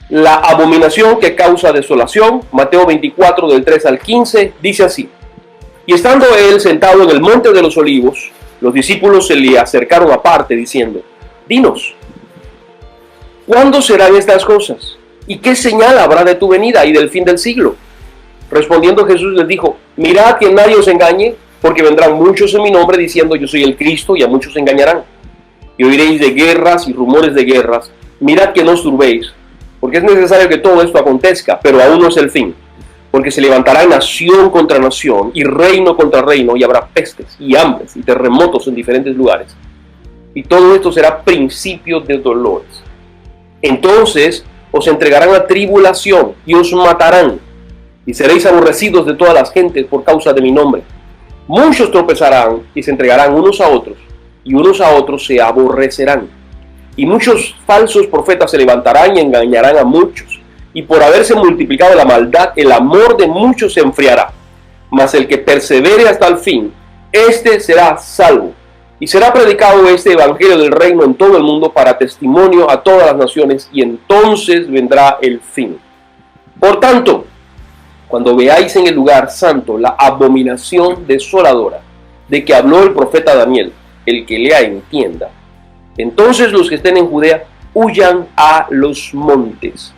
La abominación que causa desolación, Mateo 24 del 3 al 15, dice así: y estando él sentado en el monte de los olivos, los discípulos se le acercaron aparte diciendo: dinos, ¿cuándo serán estas cosas? ¿Y qué señal habrá de tu venida y del fin del siglo? Respondiendo Jesús les dijo: mirad que nadie os engañe, porque vendrán muchos en mi nombre diciendo yo soy el Cristo, y a muchos engañarán. Y oiréis de guerras y rumores de guerras. Mirad que no os turbéis, porque es necesario que todo esto acontezca, pero aún no es el fin. Porque se levantará nación contra nación y reino contra reino, y habrá pestes y hambres y terremotos en diferentes lugares. Y todo esto será principio de dolores. Entonces os entregarán a tribulación y os matarán, y seréis aborrecidos de todas las gentes por causa de mi nombre. Muchos tropezarán y se entregarán unos a otros, y unos a otros se aborrecerán. Y muchos falsos profetas se levantarán y engañarán a muchos. Y por haberse multiplicado la maldad, el amor de muchos se enfriará. Mas el que persevere hasta el fin, éste será salvo. Y será predicado este evangelio del reino en todo el mundo para testimonio a todas las naciones, y entonces vendrá el fin. Por tanto, cuando veáis en el lugar santo la abominación desoladora de que habló el profeta Daniel, el que lea entienda, entonces los que estén en Judea huyan a los montes.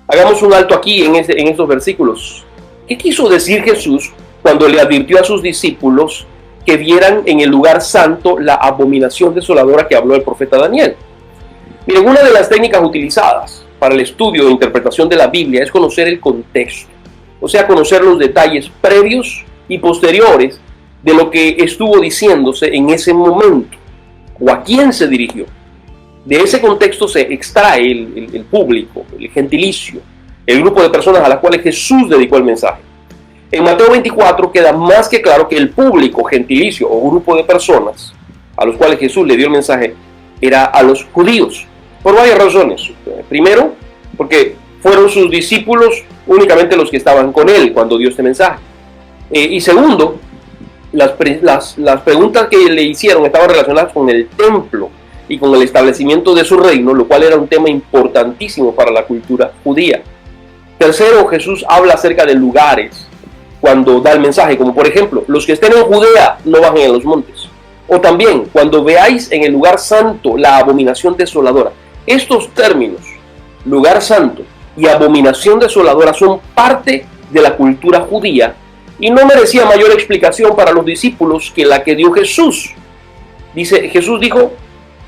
Hagamos un alto aquí en estos versículos. ¿Qué quiso decir Jesús cuando le advirtió a sus discípulos que vieran en el lugar santo la abominación desoladora que habló el profeta Daniel? Miren, una de las técnicas utilizadas para el estudio e interpretación de la Biblia es conocer el contexto, o sea, conocer los detalles previos y posteriores de lo que estuvo diciéndose en ese momento, o a quién se dirigió. De ese contexto se extrae el público, el gentilicio, el grupo de personas a las cuales Jesús dedicó el mensaje. En Mateo 24 queda más que claro que el público, gentilicio o grupo de personas a los cuales Jesús le dio el mensaje era a los judíos, por varias razones. Primero, porque fueron sus discípulos únicamente los que estaban con él cuando dio este mensaje. Y segundo, las preguntas que le hicieron estaban relacionadas con el templo y con el establecimiento de su reino, lo cual era un tema importantísimo para la cultura judía. Tercero, Jesús habla acerca de lugares cuando da el mensaje, como por ejemplo, los que estén en Judea no bajen a los montes. O también, cuando veáis en el lugar santo la abominación desoladora. Estos términos, lugar santo y abominación desoladora, son parte de la cultura judía y no merecía mayor explicación para los discípulos que la que dio Jesús. Jesús dijo,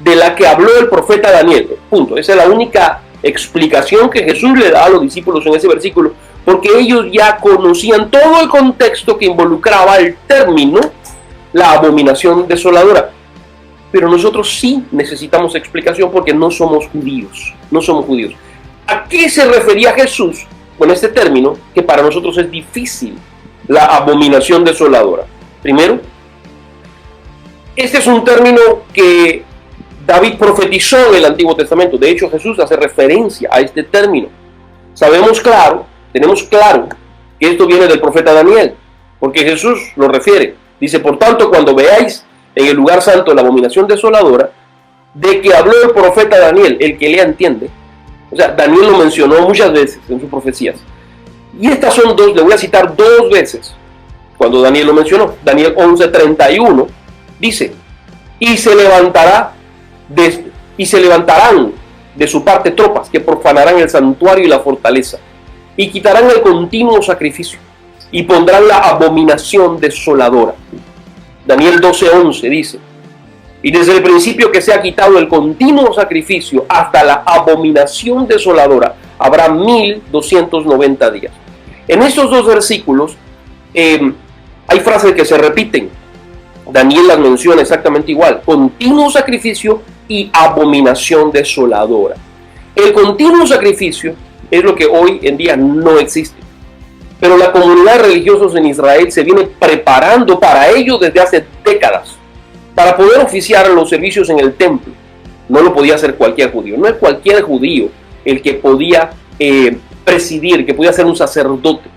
de la que habló el profeta Daniel. Punto. Esa es la única explicación que Jesús le da a los discípulos en ese versículo, porque ellos ya conocían todo el contexto que involucraba el término, la abominación desoladora. Pero nosotros sí necesitamos explicación porque no somos judíos. No somos judíos. ¿A qué se refería Jesús con este término que para nosotros es difícil? La abominación desoladora. Primero, este es un término que David profetizó en el Antiguo Testamento. De hecho, Jesús hace referencia a este término. Tenemos claro que esto viene del profeta Daniel, porque Jesús lo refiere. Dice, por tanto, cuando veáis en el lugar santo la abominación desoladora, de que habló el profeta Daniel, el que lea entiende. O sea, Daniel lo mencionó muchas veces en sus profecías. Y estas son dos, le voy a citar dos veces cuando Daniel lo mencionó. Daniel 11:31 dice, y se levantarán de su parte tropas que profanarán el santuario y la fortaleza, y quitarán el continuo sacrificio, y pondrán la abominación desoladora. Daniel 12:11 dice, y desde el principio que se ha quitado el continuo sacrificio hasta la abominación desoladora, habrá 1290 días. En estos dos versículos hay frases que se repiten. Daniel las menciona exactamente igual: continuo sacrificio y abominación desoladora. El continuo sacrificio es lo que hoy en día no existe, pero la comunidad de religiosos en Israel se viene preparando para ello desde hace décadas, para poder oficiar los servicios en el templo. No lo podía hacer cualquier judío. No es cualquier judío el que podía presidir, que podía ser un sacerdote.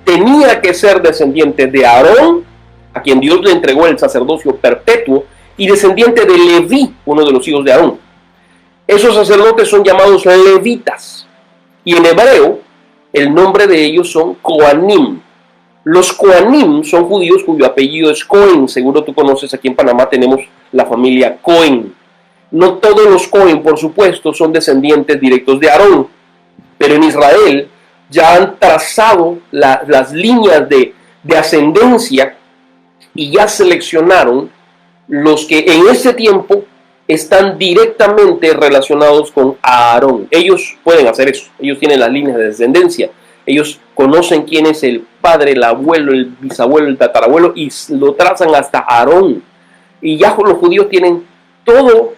Tenía que ser descendiente de Aarón, a quien Dios le entregó el sacerdocio perpetuo, y descendiente de Leví, uno de los hijos de Aarón. Esos sacerdotes son llamados levitas, Y en hebreo, el nombre de ellos son Kohanim. Los Kohanim son judíos cuyo apellido es Cohen. Seguro tú conoces, aquí en Panamá tenemos la familia Cohen. No todos los Cohen, por supuesto, son descendientes directos de Aarón, pero en Israel ya han trazado las líneas de ascendencia y ya seleccionaron los que en ese tiempo están directamente relacionados con Aarón. Ellos pueden hacer eso, ellos tienen las líneas de descendencia, ellos conocen quién es el padre, el abuelo, el bisabuelo, el tatarabuelo y lo trazan hasta Aarón. Y ya los judíos tienen todo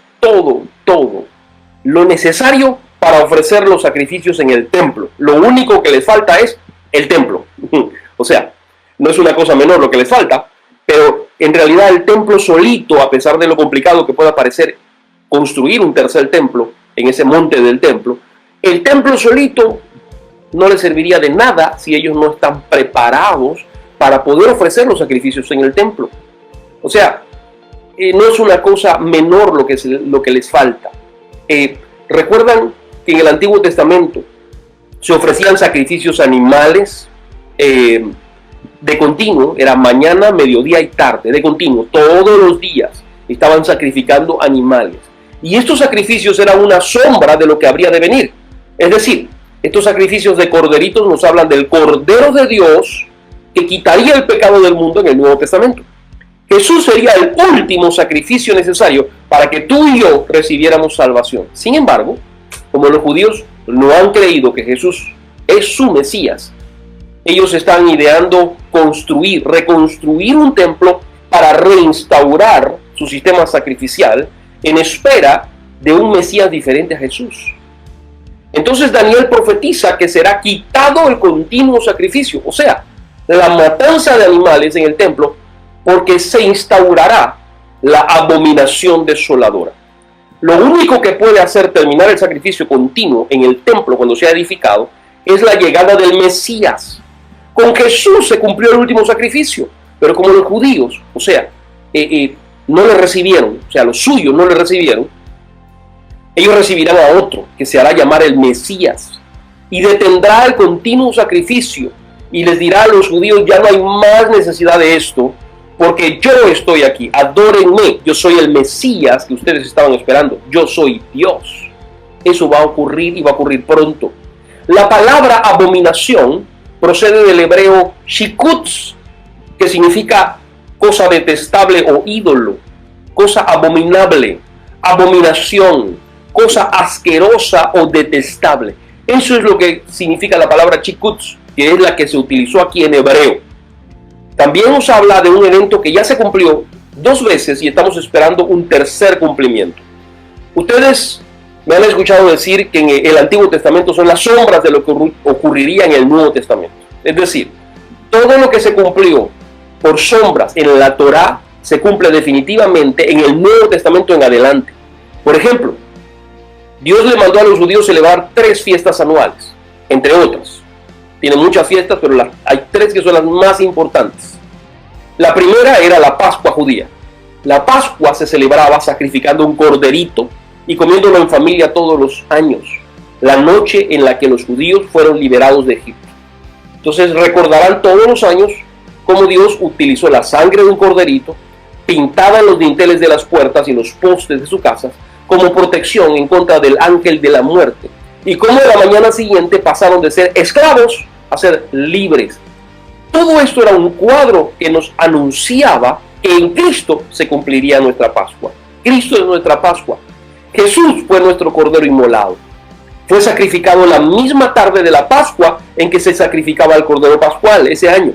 lo necesario para ofrecer los sacrificios en el templo. Lo único que les falta es el templo. O sea, no es una cosa menor lo que les falta, pero en realidad el templo solito, a pesar de lo complicado que pueda parecer construir un tercer templo en ese monte del templo, el templo solito no les serviría de nada si ellos no están preparados para poder ofrecer los sacrificios en el templo. O sea, no es una cosa menor lo que les falta. ¿Recuerdan que en el Antiguo Testamento se ofrecían sacrificios animales de continuo? Era mañana, mediodía y tarde, de continuo, todos los días estaban sacrificando animales. Y estos sacrificios eran una sombra de lo que habría de venir. Es decir, estos sacrificios de corderitos nos hablan del Cordero de Dios que quitaría el pecado del mundo en el Nuevo Testamento. Jesús sería el último sacrificio necesario para que tú y yo recibiéramos salvación. Sin embargo, como los judíos no han creído que Jesús es su Mesías, ellos están ideando reconstruir un templo para reinstaurar su sistema sacrificial en espera de un Mesías diferente a Jesús. Entonces Daniel profetiza que será quitado el continuo sacrificio, o sea, la matanza de animales en el templo, porque se instaurará la abominación desoladora. Lo único que puede hacer terminar el sacrificio continuo en el templo cuando sea edificado es la llegada del Mesías. Con Jesús se cumplió el último sacrificio, pero como los judíos, o sea, no le recibieron, o sea, los suyos no le recibieron, ellos recibirán a otro que se hará llamar el Mesías y detendrá el continuo sacrificio y les dirá a los judíos: ya no hay más necesidad de esto, porque yo estoy aquí, adórenme, yo soy el Mesías que ustedes estaban esperando, yo soy Dios. Eso va a ocurrir y va a ocurrir pronto. La palabra abominación procede del hebreo shikutz, que significa cosa detestable o ídolo, cosa abominable, abominación, cosa asquerosa o detestable. Eso es lo que significa la palabra shikutz, que es la que se utilizó aquí en hebreo. También nos habla de un evento que ya se cumplió 2 veces y estamos esperando un tercer cumplimiento. Ustedes me han escuchado decir que en el Antiguo Testamento son las sombras de lo que ocurriría en el Nuevo Testamento. Es decir, todo lo que se cumplió por sombras en la Torá se cumple definitivamente en el Nuevo Testamento en adelante. Por ejemplo, Dios le mandó a los judíos celebrar 3 fiestas anuales, entre otras. Tienen muchas fiestas, pero hay 3 que son las más importantes. La primera era la Pascua judía. La Pascua se celebraba sacrificando un corderito y comiéndolo en familia todos los años, la noche en la que los judíos fueron liberados de Egipto. Entonces recordarán todos los años cómo Dios utilizó la sangre de un corderito pintada en los dinteles de las puertas y los postes de su casa como protección en contra del ángel de la muerte, y cómo a la mañana siguiente pasaron de ser esclavos a ser libres. Todo esto era un cuadro que nos anunciaba que en Cristo se cumpliría nuestra Pascua. Cristo es nuestra Pascua. Jesús fue nuestro Cordero inmolado. Fue sacrificado la misma tarde de la Pascua en que se sacrificaba el Cordero Pascual ese año.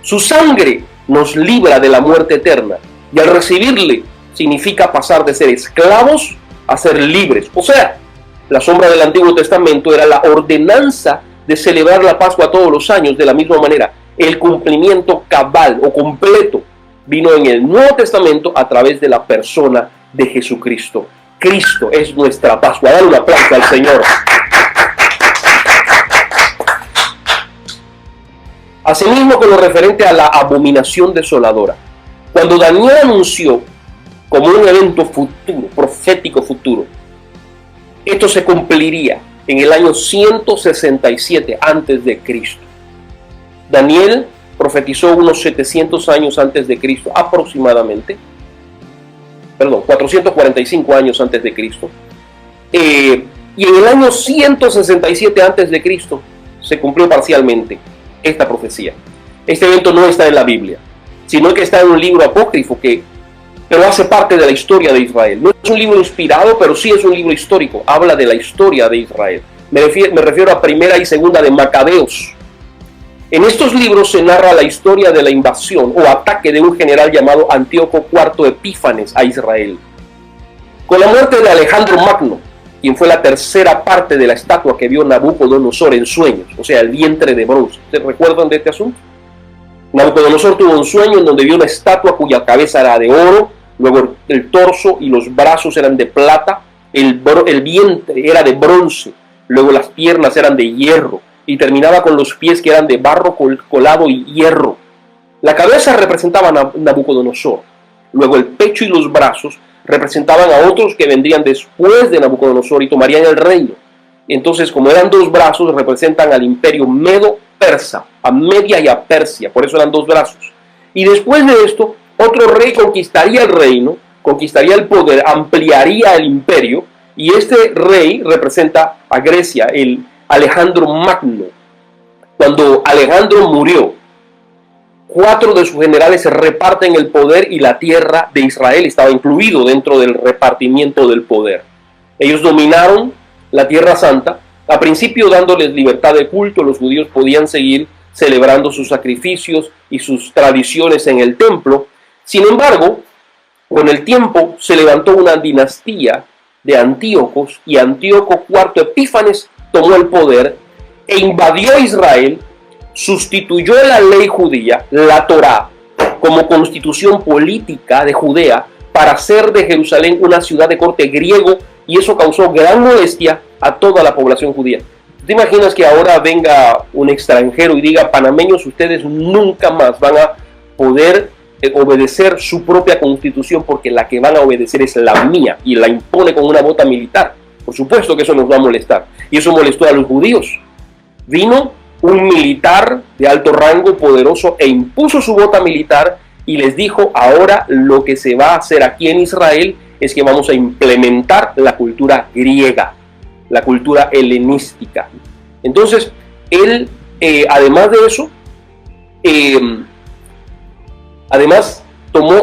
Su sangre nos libra de la muerte eterna, y al recibirle significa pasar de ser esclavos a ser libres. O sea, la sombra del Antiguo Testamento era la ordenanza de celebrar la Pascua todos los años de la misma manera. El cumplimiento cabal o completo vino en el Nuevo Testamento a través de la persona de Jesucristo. Cristo es nuestra Pascua. Dale un aplauso al Señor. Asimismo, con lo referente a la abominación desoladora, cuando Daniel anunció como un evento futuro, profético futuro, esto se cumpliría en el año 167 antes de Cristo. Daniel profetizó unos 700 años antes de Cristo, aproximadamente. Perdón, 445 años antes de Cristo. Y en el año 167 antes de Cristo se cumplió parcialmente esta profecía. Este evento no está en la Biblia, sino que está en un libro apócrifo pero hace parte de la historia de Israel. No es un libro inspirado, pero sí es un libro histórico. Habla de la historia de Israel. Me refiero a Primera y Segunda de Macabeos. En estos libros se narra la historia de la invasión o ataque de un general llamado Antíoco IV Epífanes a Israel. Con la muerte de Alejandro Magno, quien fue la tercera parte de la estatua que vio Nabucodonosor en sueños, o sea, el vientre de bronce. ¿Se recuerdan de este asunto? Nabucodonosor tuvo un sueño en donde vio una estatua cuya cabeza era de oro, luego el torso y los brazos eran de plata, el vientre era de bronce, luego las piernas eran de hierro, y terminaba con los pies que eran de barro colado y hierro. La cabeza representaba a Nabucodonosor, luego el pecho y los brazos representaban a otros que vendrían después de Nabucodonosor y tomarían el reino. Entonces, como eran dos brazos, representan al imperio medo-persa, a Media y a Persia, por eso eran dos brazos. Y después de esto, otro rey conquistaría el reino, conquistaría el poder, ampliaría el imperio, y este rey representa a Grecia, el Alejandro Magno. Cuando Alejandro murió, 4 de sus generales se reparten el poder y la tierra de Israel estaba incluido dentro del repartimiento del poder. Ellos dominaron la Tierra Santa, a principio dándoles libertad de culto. Los judíos podían seguir celebrando sus sacrificios y sus tradiciones en el templo. Sin embargo, con el tiempo se levantó una dinastía de Antíocos y Antíoco IV Epífanes tomó el poder e invadió Israel, sustituyó la ley judía, la Torá, como constitución política de Judea para hacer de Jerusalén una ciudad de corte griego, y eso causó gran molestia a toda la población judía. ¿Te imaginas que ahora venga un extranjero y diga: panameños, ustedes nunca más van a poder obedecer su propia constitución porque la que van a obedecer es la mía, y la impone con una bota militar? Por supuesto que eso nos va a molestar, y eso molestó a los judíos. Vino un militar de alto rango, poderoso, e impuso su bota militar y les dijo: ahora lo que se va a hacer aquí en Israel es que vamos a implementar la cultura griega, la cultura helenística. Entonces, él, además de eso,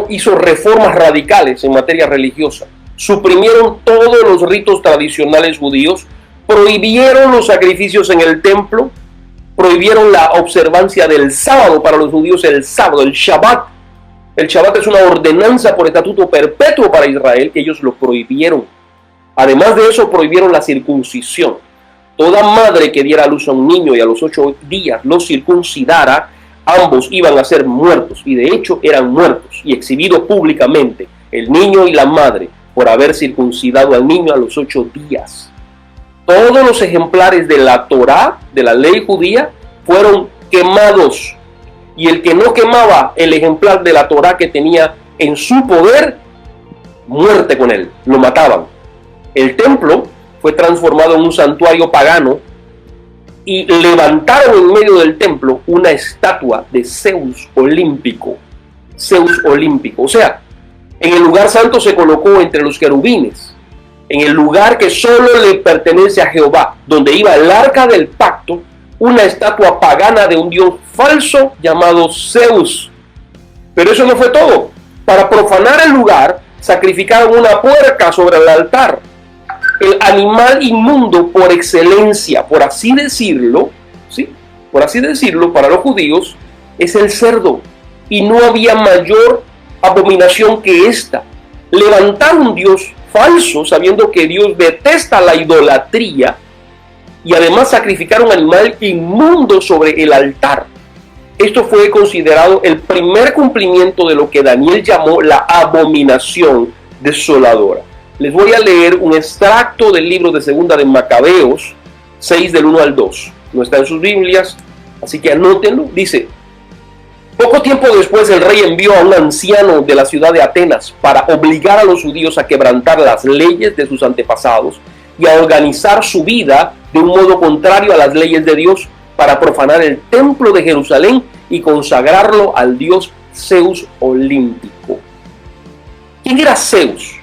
hizo reformas radicales en materia religiosa. Suprimieron todos los ritos tradicionales judíos, prohibieron los sacrificios en el templo, prohibieron la observancia del sábado para los judíos, el sábado, el Shabbat. El Shabbat es una ordenanza por estatuto perpetuo para Israel, que ellos lo prohibieron. Además de eso, prohibieron la circuncisión. Toda madre que diera a luz a un niño y a los 8 días lo circuncidara, ambos iban a ser muertos, y de hecho eran muertos y exhibidos públicamente, el niño y la madre, por haber circuncidado al niño a los 8 días. Todos los ejemplares de la Torá, de la ley judía, fueron quemados. Y el que no quemaba el ejemplar de la Torá que tenía en su poder, muerte con él, lo mataban. El templo fue transformado en un santuario pagano y levantaron en medio del templo una estatua de Zeus olímpico. Zeus olímpico. O sea, en el lugar santo se colocó entre los querubines, en el lugar que solo le pertenece a Jehová, donde iba el arca del pacto, una estatua pagana de un dios falso llamado Zeus. Pero eso no fue todo. Para profanar el lugar, sacrificaron una puerca sobre el altar. El animal inmundo por excelencia, por así decirlo, ¿sí? Por así decirlo, para los judíos, es el cerdo. Y no había mayor abominación que esta. Levantar un dios falso, sabiendo que Dios detesta la idolatría, y además sacrificar un animal inmundo sobre el altar. Esto fue considerado el primer cumplimiento de lo que Daniel llamó la abominación desoladora. Les voy a leer un extracto del libro de Segunda de Macabeos 6 del 1 al 2. No está en sus Biblias, así que anótenlo. Dice: poco tiempo después el rey envió a un anciano de la ciudad de Atenas para obligar a los judíos a quebrantar las leyes de sus antepasados y a organizar su vida de un modo contrario a las leyes de Dios para profanar el templo de Jerusalén y consagrarlo al dios Zeus olímpico. ¿Quién era Zeus?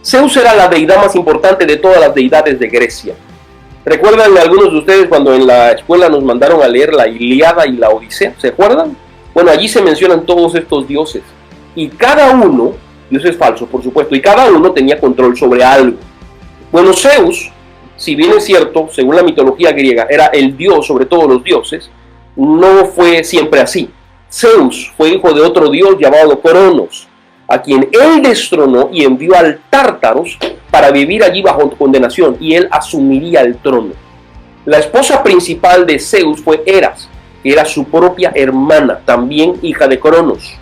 Zeus era la deidad más importante de todas las deidades de Grecia. ¿Recuerdan algunos de ustedes cuando en la escuela nos mandaron a leer la Ilíada y la Odisea? ¿Se acuerdan? Bueno, allí se mencionan todos estos dioses. Y cada uno, dioses falsos por supuesto, y cada uno tenía control sobre algo. Bueno, Zeus, si bien es cierto, según la mitología griega, era el dios sobre todos los dioses, no fue siempre así. Zeus fue hijo de otro dios llamado Cronos, a quien él destronó y envió al Tártaros para vivir allí bajo condenación, y él asumiría el trono. La esposa principal de Zeus fue Heras, que era su propia hermana, también hija de Cronos.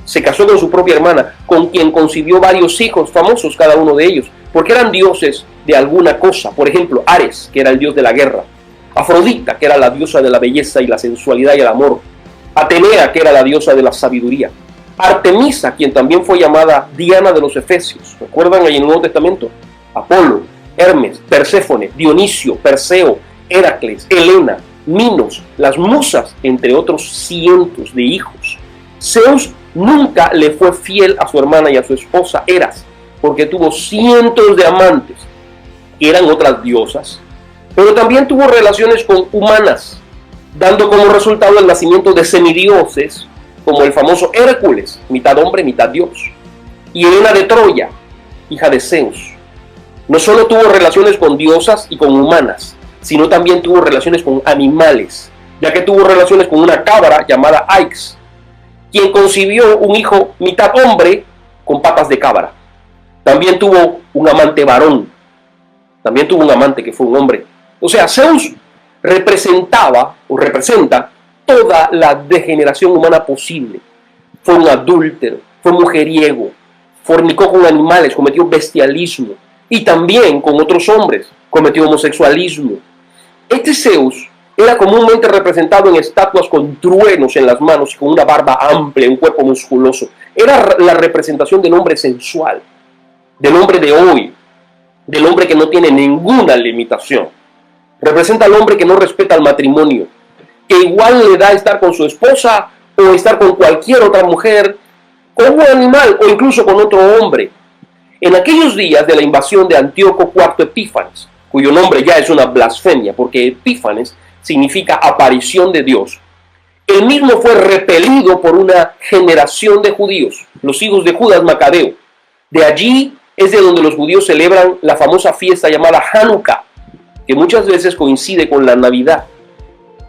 Se casó con su propia hermana, con quien concibió varios hijos famosos, cada uno de ellos, porque eran dioses de alguna cosa. Por ejemplo, Ares, que era el dios de la guerra; Afrodita, que era la diosa de la belleza y la sensualidad y el amor; Atenea, que era la diosa de la sabiduría; Artemisa, quien también fue llamada Diana de los Efesios. ¿Recuerdan ahí en el Nuevo Testamento? Apolo, Hermes, Perséfone, Dionisio, Perseo, Heracles, Helena, Minos, las musas, entre otros cientos de hijos. Zeus nunca le fue fiel a su hermana y a su esposa Heras, porque tuvo cientos de amantes, que eran otras diosas, pero también tuvo relaciones con humanas, dando como resultado el nacimiento de semidioses, como el famoso Hércules, mitad hombre, mitad dios, y Helena de Troya, hija de Zeus. No solo tuvo relaciones con diosas y con humanas, sino también tuvo relaciones con animales, ya que tuvo relaciones con una cabra llamada Aix, quien concibió un hijo mitad hombre con patas de cabra. También tuvo un amante varón, también tuvo un amante que fue un hombre. O sea, Zeus representa toda la degeneración humana posible. Fue un adúltero, fue mujeriego, fornicó con animales, cometió bestialismo, y también con otros hombres cometió homosexualismo. Este Zeus era comúnmente representado en estatuas con truenos en las manos y con una barba amplia, un cuerpo musculoso. Era la representación del hombre sensual, del hombre de hoy, del hombre que no tiene ninguna limitación. Representa al hombre que no respeta el matrimonio, que igual le da estar con su esposa o estar con cualquier otra mujer, con un animal o incluso con otro hombre. En aquellos días de la invasión de Antíoco IV Epífanes, cuyo nombre ya es una blasfemia porque Epífanes significa aparición de Dios, él mismo fue repelido por una generación de judíos, los hijos de Judas Macabeo. De allí es de donde los judíos celebran la famosa fiesta llamada Hanukkah, que muchas veces coincide con la Navidad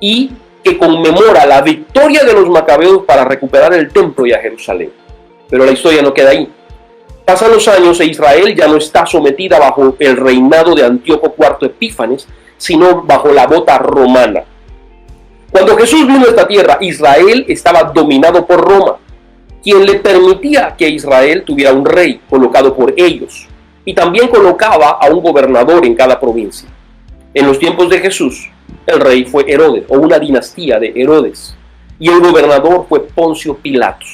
y que conmemora la victoria de los macabeos para recuperar el templo y a Jerusalén. Pero la historia no queda ahí. Pasan los años e Israel ya no está sometida bajo el reinado de Antíoco IV Epífanes, sino bajo la bota romana. Cuando Jesús vino a esta tierra, Israel estaba dominado por Roma, quien le permitía que Israel tuviera un rey colocado por ellos, y también colocaba a un gobernador en cada provincia. En los tiempos de Jesús, el rey fue Herodes, o una dinastía de Herodes, y el gobernador fue Poncio Pilatos.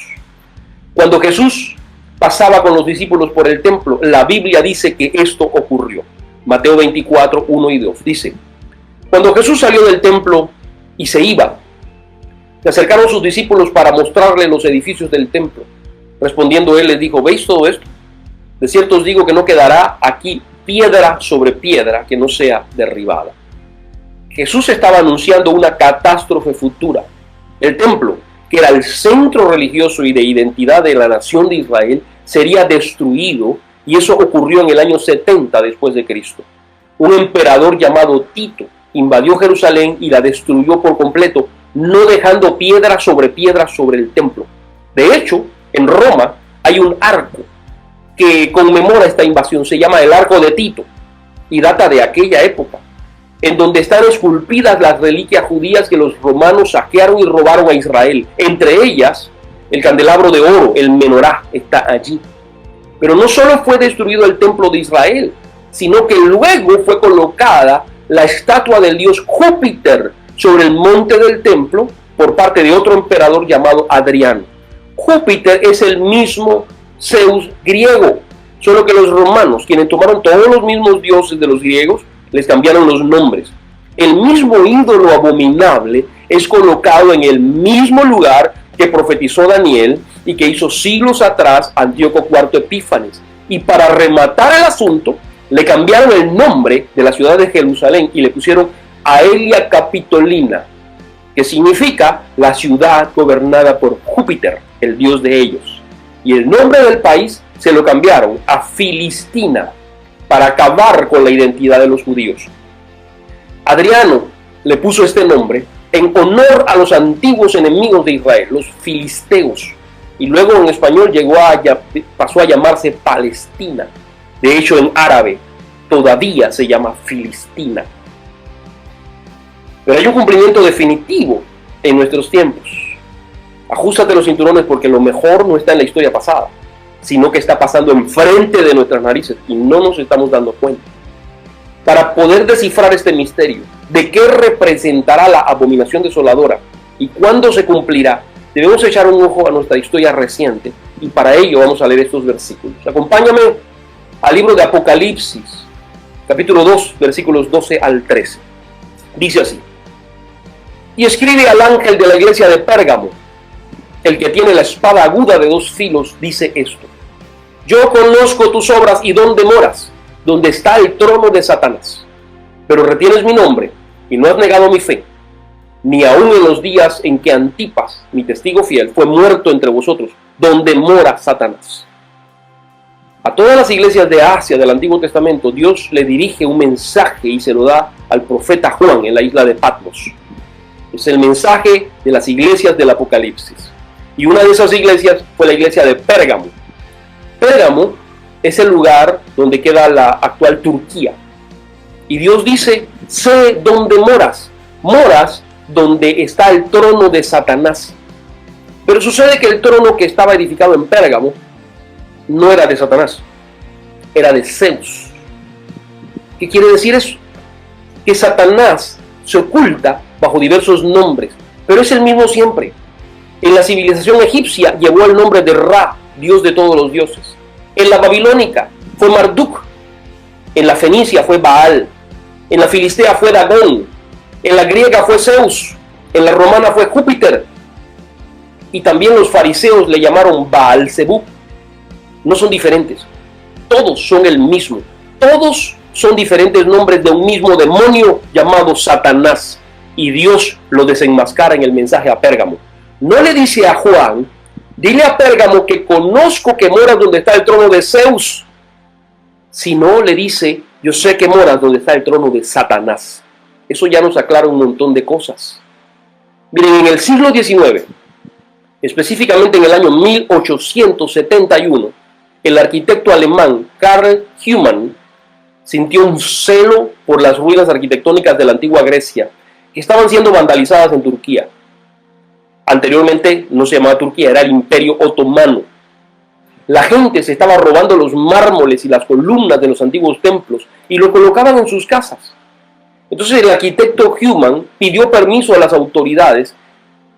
Cuando Jesús pasaba con los discípulos por el templo, la Biblia dice que esto ocurrió. Mateo 24, 1 y 2 dice: cuando Jesús salió del templo y se iba, se acercaron sus discípulos para mostrarle los edificios del templo. Respondiendo él les dijo: ¿veis todo esto? De cierto os digo que no quedará aquí piedra sobre piedra que no sea derribada. Jesús estaba anunciando una catástrofe futura. El templo, que era el centro religioso y de identidad de la nación de Israel, sería destruido, y eso ocurrió en el año 70 después de Cristo. Un emperador llamado Tito invadió Jerusalén y la destruyó por completo, no dejando piedra sobre el templo. De hecho, en Roma hay un arco que conmemora esta invasión, se llama el Arco de Tito, y data de aquella época, en donde están esculpidas las reliquias judías que los romanos saquearon y robaron a Israel. Entre ellas, el candelabro de oro, el menorá, está allí. Pero no solo fue destruido el templo de Israel, sino que luego fue colocada la estatua del dios Júpiter sobre el monte del templo por parte de otro emperador llamado Adriano. Júpiter es el mismo Zeus griego, solo que los romanos, quienes tomaron todos los mismos dioses de los griegos, les cambiaron los nombres. El mismo ídolo abominable es colocado en el mismo lugar que profetizó Daniel y que hizo siglos atrás Antíoco IV Epífanes. Y para rematar el asunto, le cambiaron el nombre de la ciudad de Jerusalén y le pusieron Aelia Capitolina, que significa la ciudad gobernada por Júpiter, el dios de ellos. Y el nombre del país se lo cambiaron a Filistina para acabar con la identidad de los judíos. Adriano le puso este nombre en honor a los antiguos enemigos de Israel, los filisteos, y luego en español pasó a llamarse Palestina. De hecho, en árabe todavía se llama Filistina. Pero hay un cumplimiento definitivo en nuestros tiempos. Ajústate los cinturones, porque lo mejor no está en la historia pasada, sino que está pasando enfrente de nuestras narices y no nos estamos dando cuenta. Para poder descifrar este misterio de qué representará la abominación desoladora y cuándo se cumplirá, debemos echar un ojo a nuestra historia reciente, y para ello vamos a leer estos versículos. Acompáñame al libro de Apocalipsis, capítulo 2, versículos 12 al 13. Dice así: y escribe al ángel de la iglesia de Pérgamo, el que tiene la espada aguda de 2 filos, dice esto: yo conozco tus obras y dónde moras, donde está el trono de Satanás, pero retienes mi nombre y no has negado mi fe, ni aun en los días en que Antipas, mi testigo fiel, fue muerto entre vosotros, donde mora Satanás. A todas las iglesias de Asia del Antiguo Testamento, Dios le dirige un mensaje y se lo da al profeta Juan en la isla de Patmos. Es el mensaje de las iglesias del Apocalipsis. Y una de esas iglesias fue la iglesia de Pérgamo. Pérgamo es el lugar donde queda la actual Turquía. Y Dios dice: sé dónde moras. Moras donde está el trono de Satanás. Pero sucede que el trono que estaba edificado en Pérgamo no era de Satanás, era de Zeus. ¿Qué quiere decir eso? Que Satanás se oculta bajo diversos nombres, pero es el mismo siempre. En la civilización egipcia llevó el nombre de Ra, dios de todos los dioses. En la babilónica fue Marduk. En la fenicia fue Baal. En la filistea fue Dagón. En la griega fue Zeus. En la romana fue Júpiter. Y también los fariseos le llamaron Baal-Zebú. No son diferentes. Todos son el mismo. Todos son diferentes nombres de un mismo demonio llamado Satanás. Y Dios lo desenmascara en el mensaje a Pérgamo. No le dice a Juan: dile a Pérgamo que conozco que moras donde está el trono de Zeus. Sino le dice: yo sé que moras donde está el trono de Satanás. Eso ya nos aclara un montón de cosas. Miren, en el siglo XIX, específicamente en el año 1871, el arquitecto alemán Karl Humann sintió un celo por las ruinas arquitectónicas de la antigua Grecia que estaban siendo vandalizadas en Turquía. Anteriormente no se llamaba Turquía, era el Imperio Otomano. La gente se estaba robando los mármoles y las columnas de los antiguos templos y lo colocaban en sus casas. Entonces el arquitecto Humann pidió permiso a las autoridades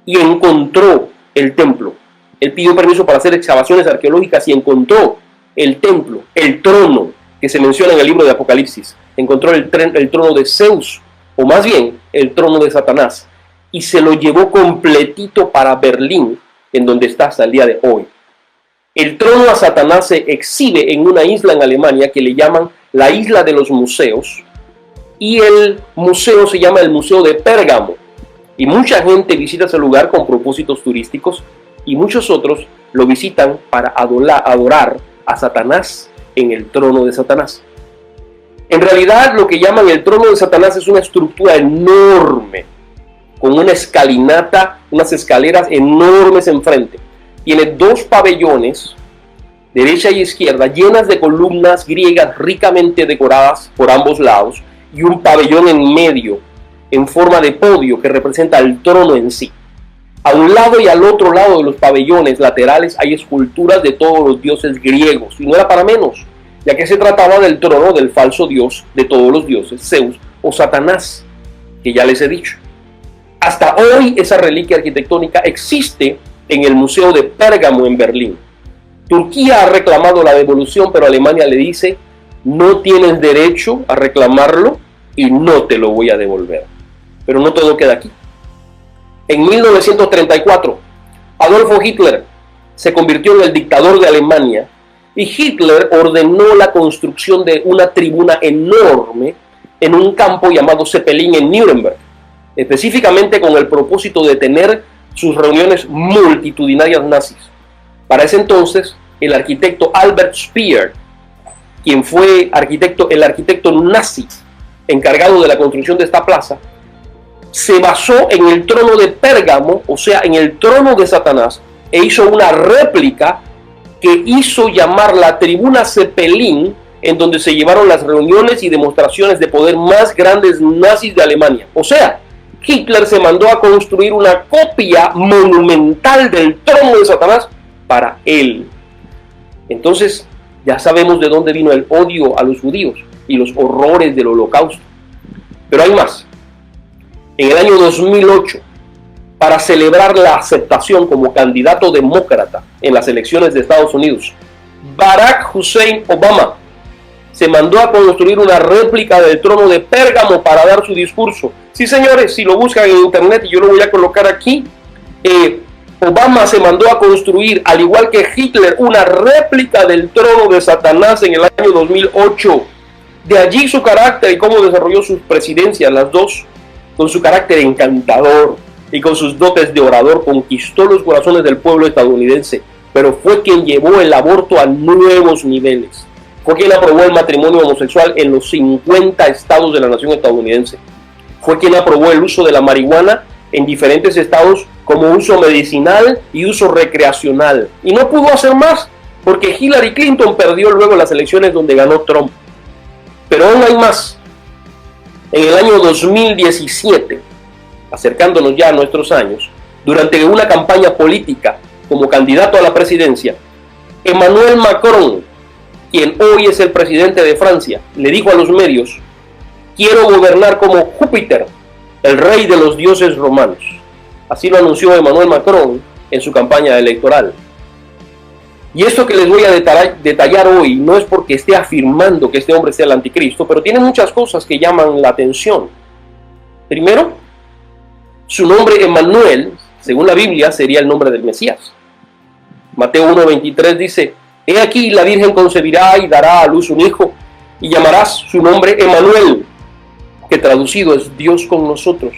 y encontró el templo. Él pidió permiso para hacer excavaciones arqueológicas y encontró el templo, el trono que se menciona en el libro de Apocalipsis. Encontró el trono de Zeus, o más bien el trono de Satanás, y se lo llevó completito para Berlín, en donde está hasta el día de hoy. El trono a Satanás se exhibe en una isla en Alemania que le llaman la Isla de los Museos, y el museo se llama el Museo de Pérgamo. Y mucha gente visita ese lugar con propósitos turísticos, y muchos otros lo visitan para adorar a Satanás en el trono de Satanás. En realidad, lo que llaman el trono de Satanás es una estructura enorme, con una escalinata, unas escaleras enormes enfrente. Tiene 2 pabellones, derecha y izquierda, llenas de columnas griegas ricamente decoradas por ambos lados, y un pabellón en medio, en forma de podio, que representa el trono en sí. A un lado y al otro lado de los pabellones laterales hay esculturas de todos los dioses griegos, y no era para menos, ya que se trataba del trono del falso dios de todos los dioses, Zeus o Satanás, que ya les he dicho. Hasta hoy esa reliquia arquitectónica existe en el Museo de Pérgamo en Berlín. Turquía ha reclamado la devolución, pero Alemania le dice: no tienes derecho a reclamarlo y no te lo voy a devolver. Pero no todo queda aquí. En 1934, Adolfo Hitler se convirtió en el dictador de Alemania y Hitler ordenó la construcción de una tribuna enorme en un campo llamado Zeppelin en Nuremberg, específicamente con el propósito de tener sus reuniones multitudinarias nazis. Para ese entonces, el arquitecto Albert Speer, quien fue el arquitecto nazi encargado de la construcción de esta plaza, se basó en el trono de Pérgamo, o sea, en el trono de Satanás, e hizo una réplica que hizo llamar la tribuna Zeppelin, en donde se llevaron las reuniones y demostraciones de poder más grandes nazis de Alemania. O sea, Hitler se mandó a construir una copia monumental del trono de Satanás para él. Entonces, ya sabemos de dónde vino el odio a los judíos y los horrores del Holocausto. Pero hay más. En el año 2008, para celebrar la aceptación como candidato demócrata en las elecciones de Estados Unidos, Barack Hussein Obama se mandó a construir una réplica del trono de Pérgamo para dar su discurso. Sí, señores, si lo buscan en internet, y yo lo voy a colocar aquí, Obama se mandó a construir, al igual que Hitler, una réplica del trono de Satanás en el año 2008. De allí su carácter y cómo desarrolló sus presidencias, las dos, con su carácter encantador y con sus dotes de orador, conquistó los corazones del pueblo estadounidense, pero fue quien llevó el aborto a nuevos niveles. Fue quien aprobó el matrimonio homosexual en los 50 estados de la nación estadounidense. Fue quien aprobó el uso de la marihuana en diferentes estados como uso medicinal y uso recreacional. Y no pudo hacer más, porque Hillary Clinton perdió luego las elecciones donde ganó Trump. Pero aún hay más. En el año 2017, acercándonos ya a nuestros años, durante una campaña política como candidato a la presidencia, Emmanuel Macron, quien hoy es el presidente de Francia, le dijo a los medios: quiero gobernar como Júpiter, el rey de los dioses romanos. Así lo anunció Emmanuel Macron en su campaña electoral. Y esto que les voy a detallar hoy no es porque esté afirmando que este hombre sea el anticristo, pero tiene muchas cosas que llaman la atención. Primero, su nombre Emmanuel, según la Biblia, sería el nombre del Mesías. Mateo 1:23 dice: he aquí la Virgen concebirá y dará a luz un hijo, y llamarás su nombre Emmanuel, que traducido es Dios con nosotros.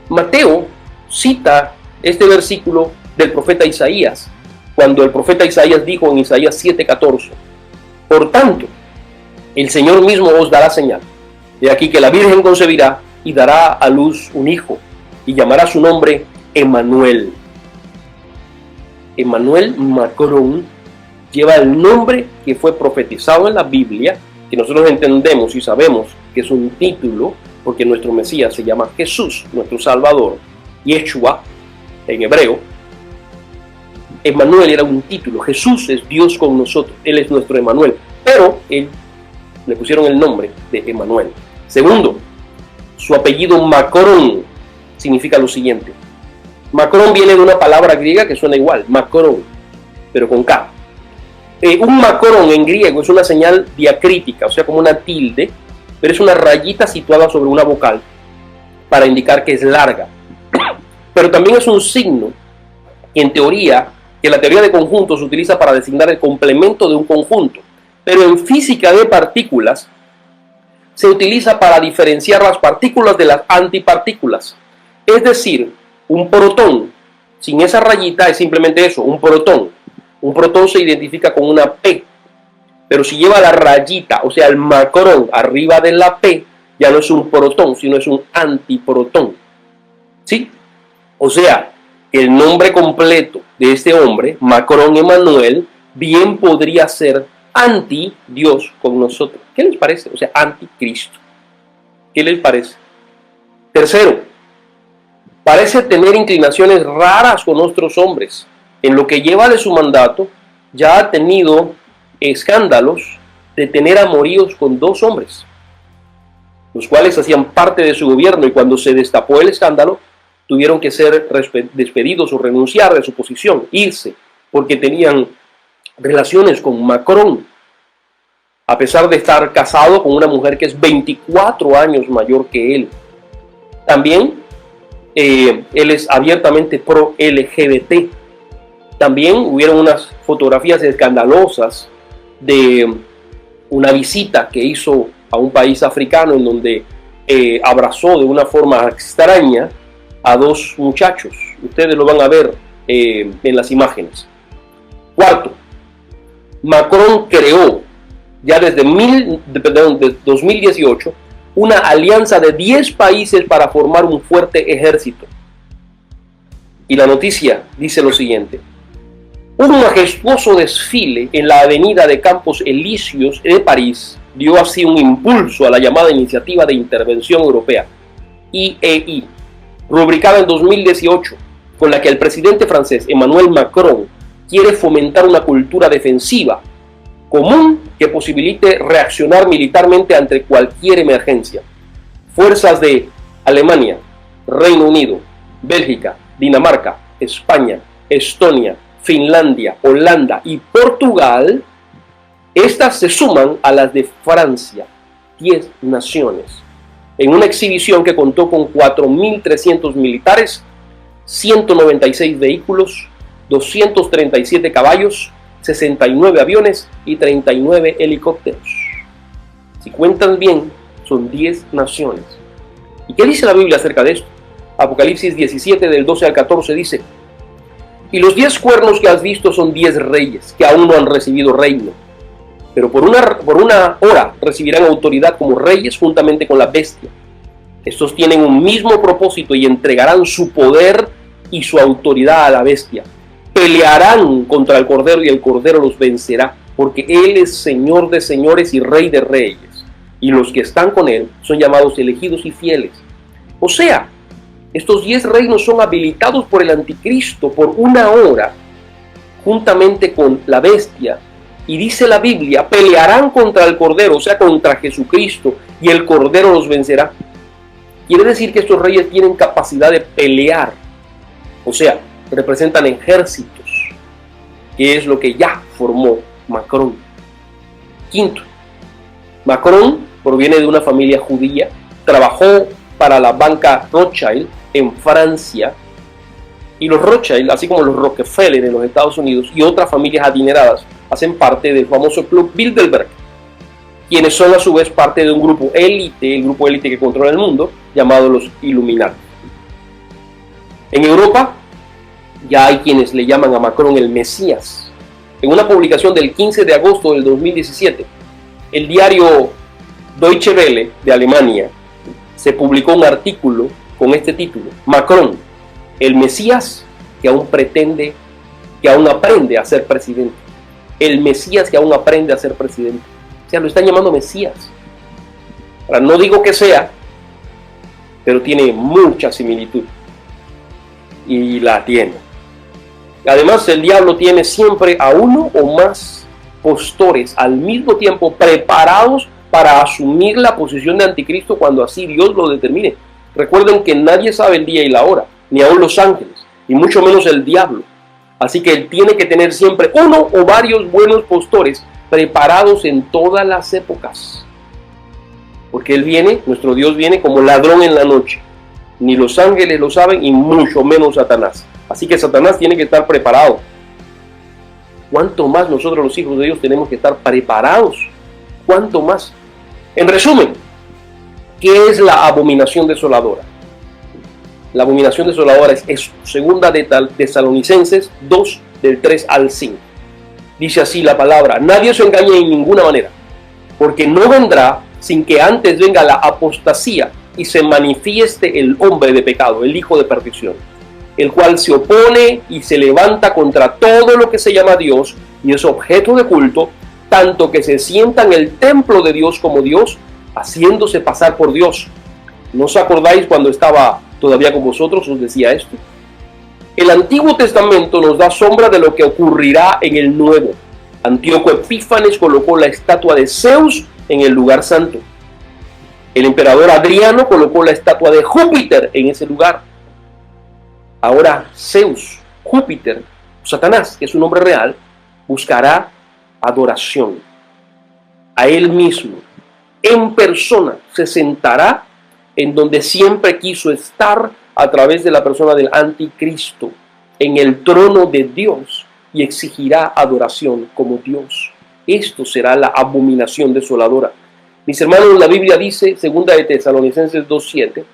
Mateo cita este versículo del profeta Isaías, cuando el profeta Isaías dijo en Isaías 7:14: por tanto, el Señor mismo os dará señal. De aquí que la Virgen concebirá y dará a luz un hijo, y llamará su nombre Emmanuel. Emmanuel Macron lleva el nombre que fue profetizado en la Biblia, que nosotros entendemos y sabemos que es un título, porque nuestro Mesías se llama Jesús, nuestro Salvador, Yeshua en hebreo. Emmanuel era un título. Jesús es Dios con nosotros, Él es nuestro Emmanuel, pero le pusieron el nombre de Emmanuel. Segundo, su apellido Macron significa lo siguiente. Macron viene de una palabra griega que suena igual, Macron, pero con K. Un macron en griego es una señal diacrítica, o sea, como una tilde, pero es una rayita situada sobre una vocal para indicar que es larga. Pero también es un signo que la teoría de conjuntos se utiliza para designar el complemento de un conjunto, pero en física de partículas se utiliza para diferenciar las partículas de las antipartículas. Es decir, un protón sin esa rayita es simplemente eso, un protón. Un protón se identifica con una P, pero si lleva la rayita, o sea, el macrón arriba de la P, ya no es un protón, sino es un antiprotón. ¿Sí? O sea, el nombre completo de este hombre, Macron Emmanuel, bien podría ser anti-Dios con nosotros. ¿Qué les parece? O sea, anticristo. ¿Qué les parece? Tercero, parece tener inclinaciones raras con otros hombres. En lo que lleva de su mandato, ya ha tenido escándalos de tener amoríos con 2 hombres, los cuales hacían parte de su gobierno, y cuando se destapó el escándalo, tuvieron que ser despedidos o renunciar de su posición, irse, porque tenían relaciones con Macron. a pesar de estar casado con una mujer que es 24 años mayor que él. También él es abiertamente pro LGBT. También hubieron unas fotografías escandalosas de una visita que hizo a un país africano en donde abrazó de una forma extraña a dos muchachos. Ustedes lo van a ver en las imágenes. Cuarto, Macron creó ya desde 2018 una alianza de 10 países para formar un fuerte ejército. Y la noticia dice lo siguiente: un majestuoso desfile en la avenida de Campos Elíseos de París dio así un impulso a la llamada Iniciativa de Intervención Europea, IEI, rubricada en 2018, con la que el presidente francés Emmanuel Macron quiere fomentar una cultura defensiva común que posibilite reaccionar militarmente ante cualquier emergencia. Fuerzas de Alemania, Reino Unido, Bélgica, Dinamarca, España, Estonia, Finlandia, Holanda y Portugal, estas se suman a las de Francia, 10 naciones, en una exhibición que contó con 4.300 militares, 196 vehículos, 237 caballos, 69 aviones y 39 helicópteros. Si cuentan bien, son 10 naciones. ¿Y qué dice la Biblia acerca de esto? Apocalipsis 17, del 12 al 14 dice: y los 10 cuernos que has visto son 10 reyes que aún no han recibido reino, pero por una hora recibirán autoridad como reyes juntamente con la bestia. Estos tienen un mismo propósito y entregarán su poder y su autoridad a la bestia. Pelearán contra el Cordero y el Cordero los vencerá, porque Él es Señor de señores y Rey de reyes, y los que están con Él son llamados elegidos y fieles. O sea, estos 10 reinos son habilitados por el anticristo por una hora, juntamente con la bestia, y dice la Biblia, pelearán contra el Cordero, o sea, contra Jesucristo, y el Cordero los vencerá. Quiere decir que estos reyes tienen capacidad de pelear, o sea, representan ejércitos, que es lo que ya formó Macron. Quinto, Macron proviene de una familia judía, trabajó para la banca Rothschild en Francia, y los Rothschild, así como los Rockefeller en los Estados Unidos y otras familias adineradas, hacen parte del famoso Club Bilderberg, quienes son a su vez parte de un grupo élite, el grupo élite que controla el mundo, llamado los Illuminati. En Europa ya hay quienes le llaman a Macron el Mesías. En una publicación del 15 de agosto del 2017, el diario Deutsche Welle de Alemania se publicó un artículo con este título: Macron, el Mesías que aún aprende a ser presidente. El Mesías que aún aprende a ser presidente. O sea, lo están llamando Mesías. Ahora, no digo que sea, pero tiene mucha similitud. Y la tiene. Además, el diablo tiene siempre a uno o más postores al mismo tiempo preparados para asumir la posición de anticristo cuando así Dios lo determine. Recuerden que nadie sabe el día y la hora, ni aun los ángeles, y mucho menos el diablo. Así que él tiene que tener siempre uno o varios buenos postores preparados en todas las épocas. Porque él viene, nuestro Dios viene como ladrón en la noche. Ni los ángeles lo saben y mucho menos Satanás. Así que Satanás tiene que estar preparado. ¿Cuánto más nosotros los hijos de Dios tenemos que estar preparados? ¿Cuánto más? En resumen, ¿qué es la abominación desoladora? La abominación desoladora es segunda de Tesalonicenses 2, del 3 al 5. Dice así la palabra: nadie se engañe en ninguna manera, porque no vendrá sin que antes venga la apostasía y se manifieste el hombre de pecado, el hijo de perdición, el cual se opone y se levanta contra todo lo que se llama Dios y es objeto de culto, tanto que se sienta en el templo de Dios como Dios, haciéndose pasar por Dios. ¿No os acordáis cuando estaba todavía con vosotros os decía esto? El Antiguo Testamento nos da sombra de lo que ocurrirá en el Nuevo. Antíoco Epífanes colocó la estatua de Zeus en el lugar santo. El emperador Adriano colocó la estatua de Júpiter en ese lugar. Ahora Zeus, Júpiter, Satanás, que es su nombre real, buscará adoración. a Él mismo, en persona, se sentará en donde siempre quiso estar a través de la persona del anticristo, en el trono de Dios, y exigirá adoración como Dios. Esto será la abominación desoladora. Mis hermanos, la Biblia dice, 2 de Tesalonicenses 2:7,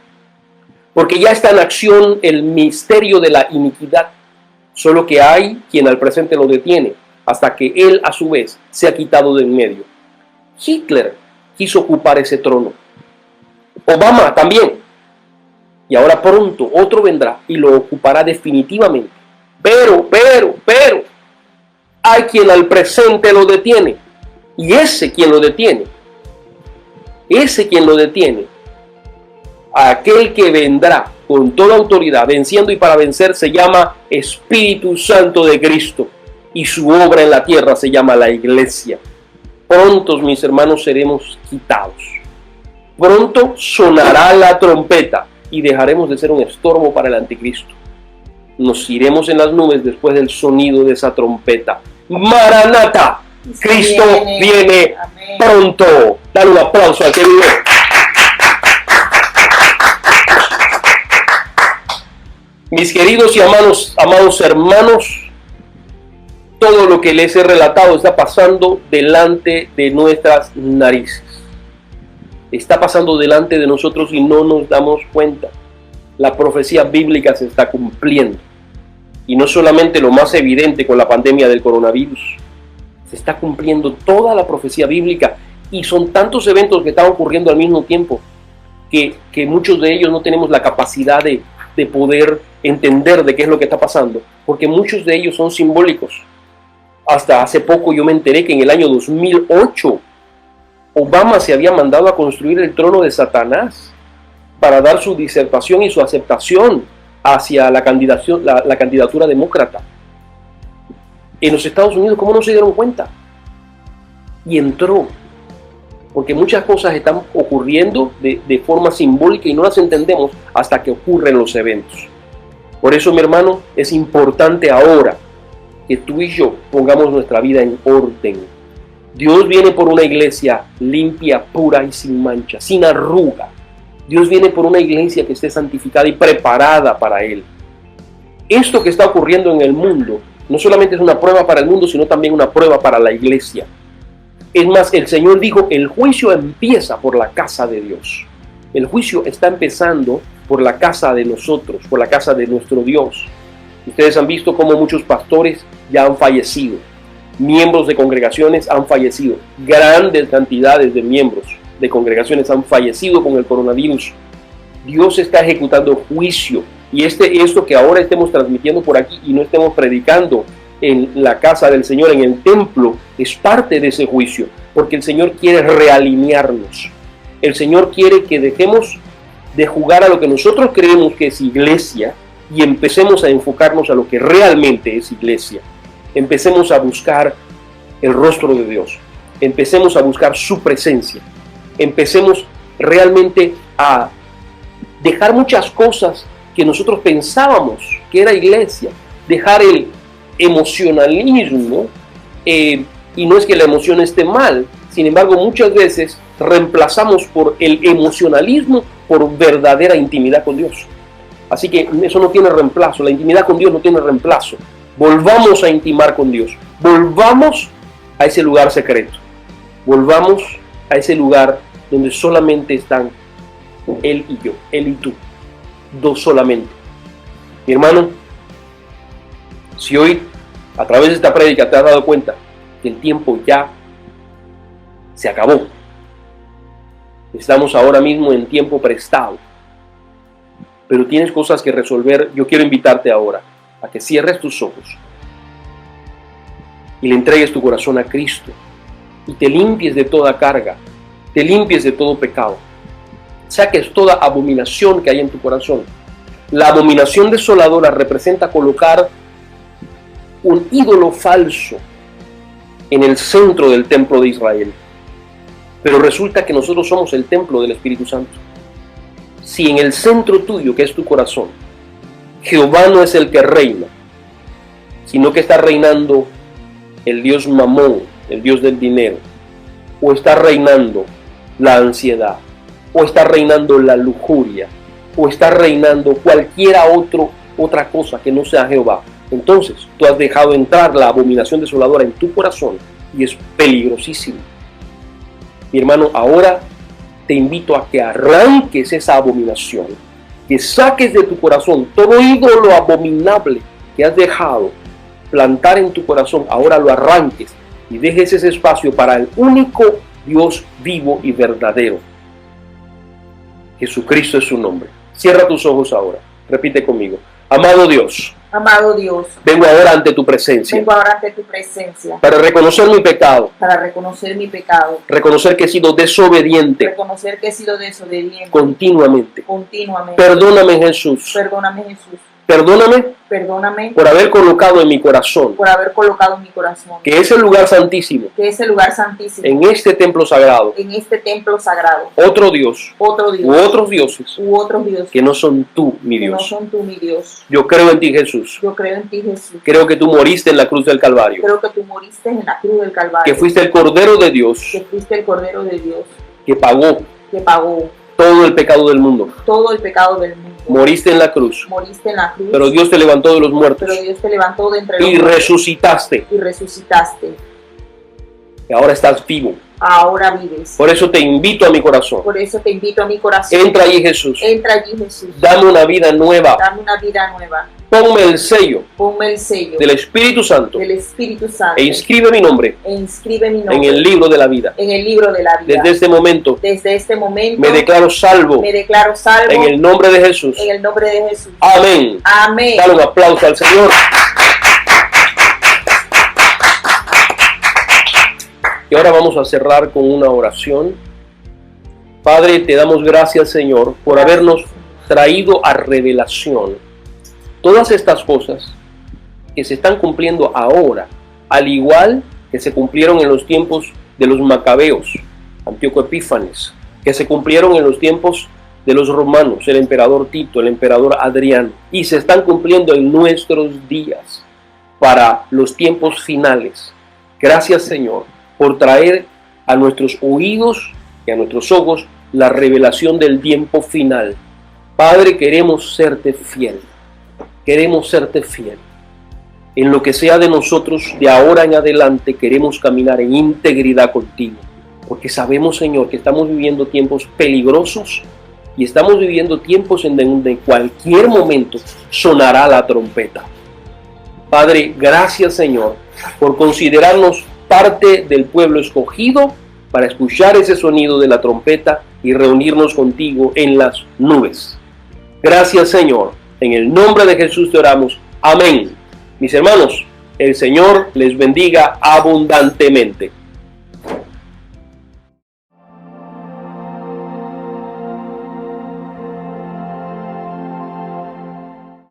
porque ya está en acción el misterio de la iniquidad, solo que hay quien al presente lo detiene, hasta que él a su vez se ha quitado de en medio. Hitler quiso ocupar ese trono. Obama también. Y ahora pronto otro vendrá y lo ocupará definitivamente. Pero, hay quien al presente lo detiene. Y ese quien lo detiene, aquel que vendrá con toda autoridad, venciendo y para vencer, se llama Espíritu Santo de Cristo. Y su obra en la tierra se llama la iglesia. Pronto, mis hermanos, seremos quitados. Pronto sonará la trompeta y dejaremos de ser un estorbo para el anticristo. Nos iremos en las nubes después del sonido de esa trompeta. Maranata, Cristo viene pronto. Dale un aplauso al que vive. Mis queridos y amados hermanos, todo lo que les he relatado está pasando delante de nuestras narices. Está pasando delante de nosotros y no nos damos cuenta. La profecía bíblica se está cumpliendo. Y no solamente lo más evidente con la pandemia del coronavirus. Se está cumpliendo toda la profecía bíblica. Y son tantos eventos que están ocurriendo al mismo tiempo que muchos de ellos no tenemos la capacidad de poder entender de qué es lo que está pasando. Porque muchos de ellos son simbólicos. Hasta hace poco yo me enteré que en el año 2008 Obama se había mandado a construir el trono de Satanás para dar su disertación y su aceptación hacia la candidatura demócrata. En los Estados Unidos, ¿cómo no se dieron cuenta? Y entró, porque muchas cosas están ocurriendo de forma simbólica y no las entendemos hasta que ocurren los eventos. Por eso, mi hermano, es importante ahora que tú y yo pongamos nuestra vida en orden. Dios viene por una iglesia limpia, pura y sin mancha, sin arruga. Dios viene por una iglesia que esté santificada y preparada para Él. Esto que está ocurriendo en el mundo no solamente es una prueba para el mundo, sino también una prueba para la iglesia. Es más, el Señor dijo, el juicio empieza por la casa de Dios. El juicio está empezando por la casa de nosotros, por la casa de nuestro Dios. Ustedes han visto cómo muchos pastores ya han fallecido. Miembros de congregaciones han fallecido. Grandes cantidades de miembros de congregaciones han fallecido con el coronavirus. Dios está ejecutando juicio. Y esto que ahora estemos transmitiendo por aquí y no estemos predicando en la casa del Señor, en el templo, es parte de ese juicio. Porque el Señor quiere realinearnos. El Señor quiere que dejemos de jugar a lo que nosotros creemos que es iglesia y empecemos a enfocarnos a lo que realmente es iglesia. Empecemos a buscar el rostro de Dios. Empecemos a buscar su presencia. Empecemos realmente a dejar muchas cosas que nosotros pensábamos que era iglesia. Dejar el emocionalismo. Y no es que la emoción esté mal. Sin embargo, muchas veces reemplazamos por el emocionalismo por verdadera intimidad con Dios. Así que eso no tiene reemplazo. La intimidad con Dios no tiene reemplazo. Volvamos a intimar con Dios. Volvamos a ese lugar secreto. Volvamos a ese lugar donde solamente están Él y yo, Él y tú. Dos solamente. Mi hermano, si hoy a través de esta prédica te has dado cuenta que el tiempo ya se acabó. Estamos ahora mismo en tiempo prestado. Pero tienes cosas que resolver. Yo quiero invitarte ahora a que cierres tus ojos y le entregues tu corazón a Cristo y te limpies de toda carga, te limpies de todo pecado, saques toda abominación que hay en tu corazón. La abominación desoladora representa colocar un ídolo falso en el centro del templo de Israel, pero resulta que nosotros somos el templo del Espíritu Santo. Si en el centro tuyo, que es tu corazón, Jehová no es el que reina, sino que está reinando el Dios Mamón, el Dios del dinero, o está reinando la ansiedad, o está reinando la lujuria, o está reinando otra cosa que no sea Jehová, entonces tú has dejado entrar la abominación desoladora en tu corazón y es peligrosísimo. Mi hermano, ahora te invito a que arranques esa abominación, que saques de tu corazón todo ídolo abominable que has dejado plantar en tu corazón, ahora lo arranques y dejes ese espacio para el único Dios vivo y verdadero. Jesucristo es su nombre. Cierra tus ojos ahora. Repite conmigo. Amado Dios. Amado Dios, Vengo ahora ante tu presencia. vengo ahora ante tu presencia Para reconocer mi pecado. para reconocer mi pecado, Reconocer que he sido desobediente reconocer que he sido desobediente continuamente. continuamente. Perdóname, Jesús. Perdóname, Jesús. Perdóname Por haber colocado en mi corazón haber colocado en mi corazón que ese lugar santísimo, que ese lugar santísimo, en este templo sagrado, en este templo sagrado, otro Dios otro u Dios otros dioses u otros dioses que no son tú, mi que no Dios. son tú, mi Dios. Yo creo en ti, Jesús. Yo creo en ti, Jesús. Creo que tú moriste en la cruz del Calvario, Creo que tú moriste en la cruz del Calvario, que fuiste el Cordero de Dios que fuiste el Cordero de Dios, que pagó que pagó todo el pecado del mundo. todo el pecado del mundo. Moriste en la cruz, Moriste en la cruz, pero Dios te levantó de los muertos pero Dios te levantó de entre los y muertos resucitaste. y resucitaste. Y ahora estás vivo. Ahora vives. Por eso te invito a mi corazón. Por eso te invito a mi corazón. Entra allí, Jesús. Entra allí, Jesús. Dame una vida nueva. Dame una vida nueva. Ponme el sello Ponme el sello del Espíritu Santo del Espíritu Santo e inscribe mi nombre e inscribe mi nombre en el libro de la vida. en el libro de la vida. Desde este momento Desde este momento me declaro salvo me declaro salvo en el nombre de Jesús. en el nombre de Jesús. Amén. Amén. Dale un aplauso al Señor. Y ahora vamos a cerrar con una oración. Padre, te damos gracias, Señor, por habernos traído a revelación todas estas cosas que se están cumpliendo ahora, al igual que se cumplieron en los tiempos de los macabeos, Antíoco Epífanes, que se cumplieron en los tiempos de los romanos, el emperador Tito, el emperador Adriano, y se están cumpliendo en nuestros días para los tiempos finales. Gracias, Señor, por traer a nuestros oídos y a nuestros ojos la revelación del tiempo final. Padre, queremos serte fiel. Queremos serte fiel. En lo que sea de nosotros, de ahora en adelante, queremos caminar en integridad contigo. Porque sabemos, Señor, que estamos viviendo tiempos peligrosos y estamos viviendo tiempos en donde en cualquier momento sonará la trompeta. Padre, gracias, Señor, por considerarnos parte del pueblo escogido para escuchar ese sonido de la trompeta y reunirnos contigo en las nubes. Gracias, Señor. En el nombre de Jesús te oramos. Amén. Mis hermanos, el Señor les bendiga abundantemente.